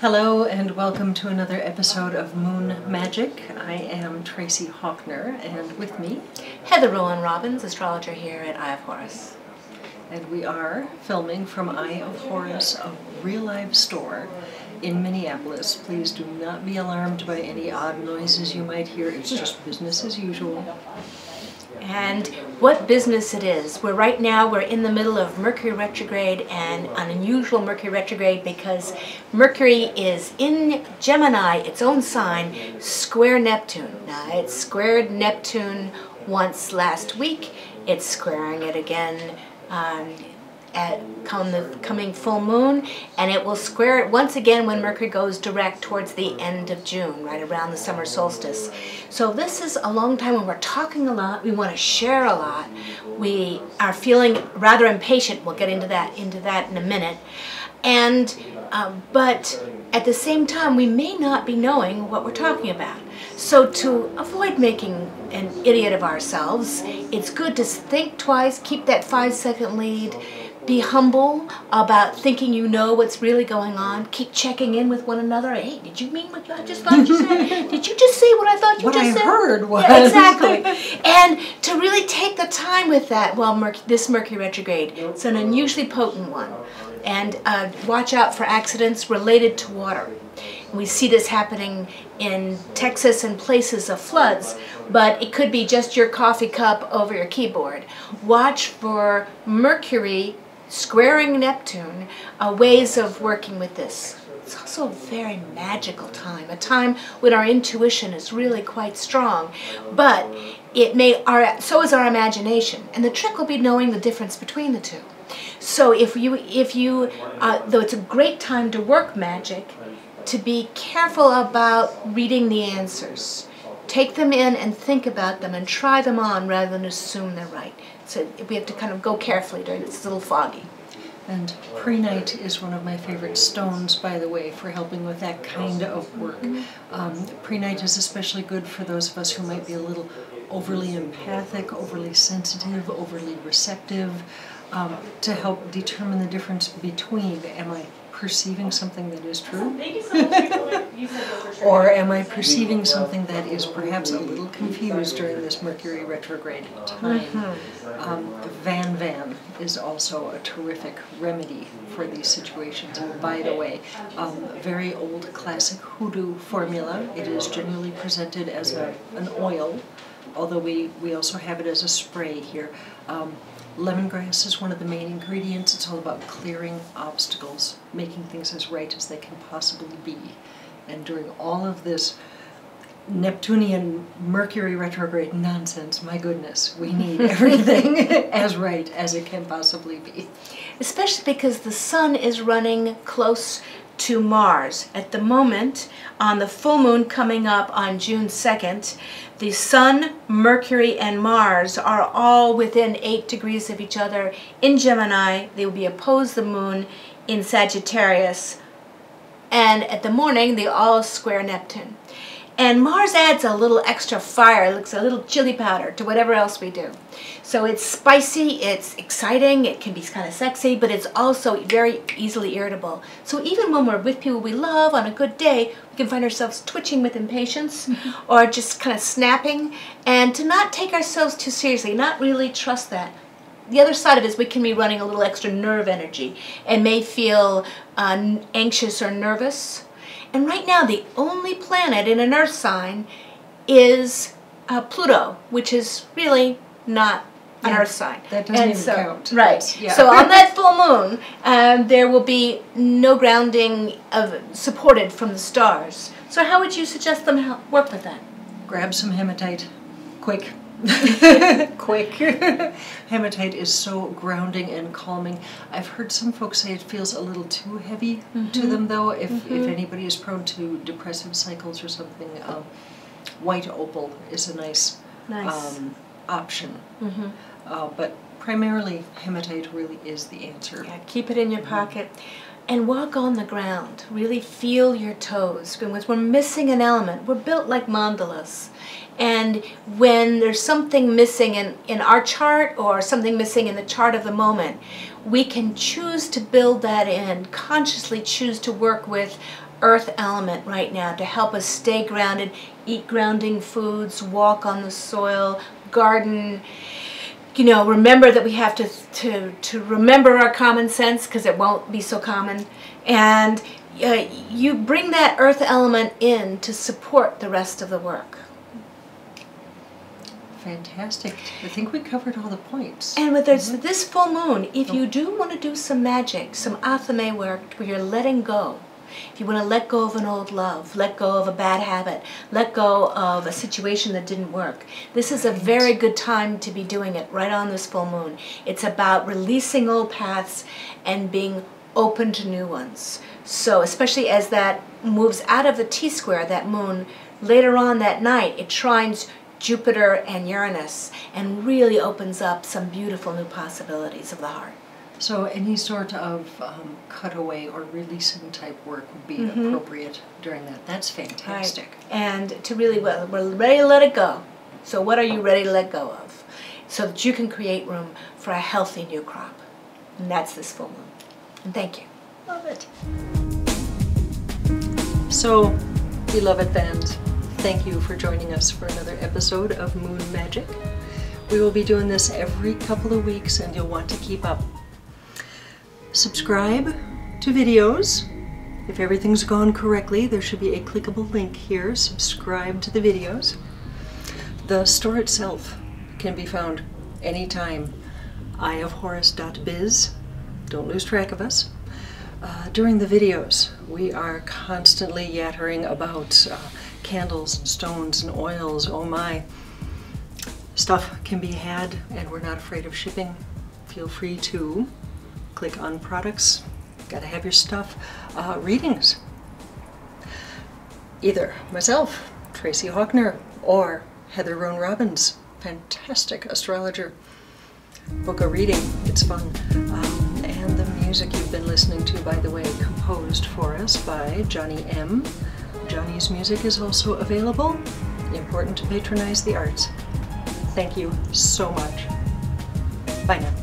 Hello and welcome to another episode of Moon Magic. I am Tracy Hawkner, and with me, Heather Rowan Robbins, astrologer here at Eye of Horus. And we are filming from Eye of Horus, a real live store in Minneapolis. Please do not be alarmed by any odd noises you might hear. It's just business as usual. And what business it is. Right now we're in the middle of Mercury Retrograde, and an unusual Mercury Retrograde because Mercury is in Gemini, its own sign, square Neptune. Now it squared Neptune once last week. It's squaring it again at the coming full moon, and it will square it once again when Mercury goes direct towards the end of June, right around the summer solstice. So this is a long time when we're talking a lot, we want to share a lot, we are feeling rather impatient. We'll get into that in a minute. And but at the same time, we may not be knowing what we're talking about. So to avoid making an idiot of ourselves, it's good to think twice, keep that 5-second lead, be humble about thinking you know what's really going on. Keep checking in with one another. Hey, did you mean what I just thought you said? Did you just say what I thought you just said? What I heard was... Yeah, exactly. And to really take the time with that, well, this Mercury retrograde, it's an unusually potent one. And watch out for accidents related to water. We see this happening in Texas and places of floods, but it could be just your coffee cup over your keyboard. Watch for Mercury squaring Neptune, ways of working with this. It's also a very magical time, a time when our intuition is really quite strong, but so is our imagination, and the trick will be knowing the difference between the two. So if you though it's a great time to work magic, to be careful about reading the answers. Take them in and think about them and try them on rather than assume they're right. So we have to kind of go carefully during this. It's a little foggy. And prehnite is one of my favorite stones, by the way, for helping with that kind of work. Prehnite is especially good for those of us who might be a little overly empathic, overly sensitive, overly receptive, to help determine the difference between, am I perceiving something that is true? Or am I perceiving something that is perhaps a little confused during this Mercury retrograde time? Van is also a terrific remedy for these situations. And by the way, very old classic hoodoo formula. It is generally presented as an oil, although we also have it as a spray here. Lemongrass is one of the main ingredients. It's all about clearing obstacles, making things as right as they can possibly be. And during all of this Neptunian Mercury retrograde nonsense, my goodness, we need everything as right as it can possibly be. Especially because the sun is running close to Mars. At the moment, on the full moon coming up on June 2nd, the Sun, Mercury, and Mars are all within 8 degrees of each other in Gemini. They will be opposed the moon in Sagittarius. And at the morning, they all square Neptune. And Mars adds a little extra fire, it looks a little chili powder to whatever else we do. So it's spicy, it's exciting, it can be kind of sexy, but it's also very easily irritable. So even when we're with people we love on a good day, we can find ourselves twitching with impatience or just kind of snapping, and to not take ourselves too seriously, not really trust that. The other side of it is we can be running a little extra nerve energy and may feel anxious or nervous. And right now, the only planet in an Earth sign is Pluto, which is really not an Earth sign. That doesn't even count. Right. Yeah. So on that full moon, there will be no grounding supported from the stars. So how would you suggest them work with that? Grab some hematite. Quick. Quick. Hematite is so grounding and calming. I've heard some folks say it feels a little too heavy to them, though. If anybody is prone to depressive cycles or something, white opal is a nice. Option. But primarily, hematite really is the answer. Yeah, keep it in your pocket. And walk on the ground. Really feel your toes. Because we're missing an element. We're built like mandalas. And when there's something missing in our chart or something missing in the chart of the moment, we can choose to build that in, consciously choose to work with earth element right now to help us stay grounded, eat grounding foods, walk on the soil, garden. You know, remember that we have to remember our common sense, because it won't be so common. And you bring that earth element in to support the rest of the work. Fantastic. I think we covered all the points. And with this full moon, if you do want to do some magic, some athame work where you're letting go, if you want to let go of an old love, let go of a bad habit, let go of a situation that didn't work, this is a very good time to be doing it right on this full moon. It's about releasing old paths and being open to new ones. So especially as that moves out of the T-square, that moon, later on that night, it trines Jupiter and Uranus and really opens up some beautiful new possibilities of the heart. So any sort of cutaway or releasing type work would be appropriate during that. That's fantastic. Right. And to really, well, we're ready to let it go. So what are you ready to let go of? So that you can create room for a healthy new crop. And that's this full moon. And thank you. Love it. So, beloved fans, thank you for joining us for another episode of Moon Magic. We will be doing this every couple of weeks, and you'll want to keep up. Subscribe to videos. If everything's gone correctly, there should be a clickable link here. Subscribe to the videos. The store itself can be found anytime. eyeofhorus.biz. Don't lose track of us. During the videos, we are constantly yattering about candles and stones and oils. Oh my. Stuff can be had, and we're not afraid of shipping. Feel free to click on products. Gotta have your stuff. Readings. Either myself, Tracy Hawkner, or Heather Roan Robbins, fantastic astrologer. Book a reading. It's fun. And the music you've been listening to, by the way, composed for us by Johnny M. Johnny's music is also available. Important to patronize the arts. Thank you so much. Bye now.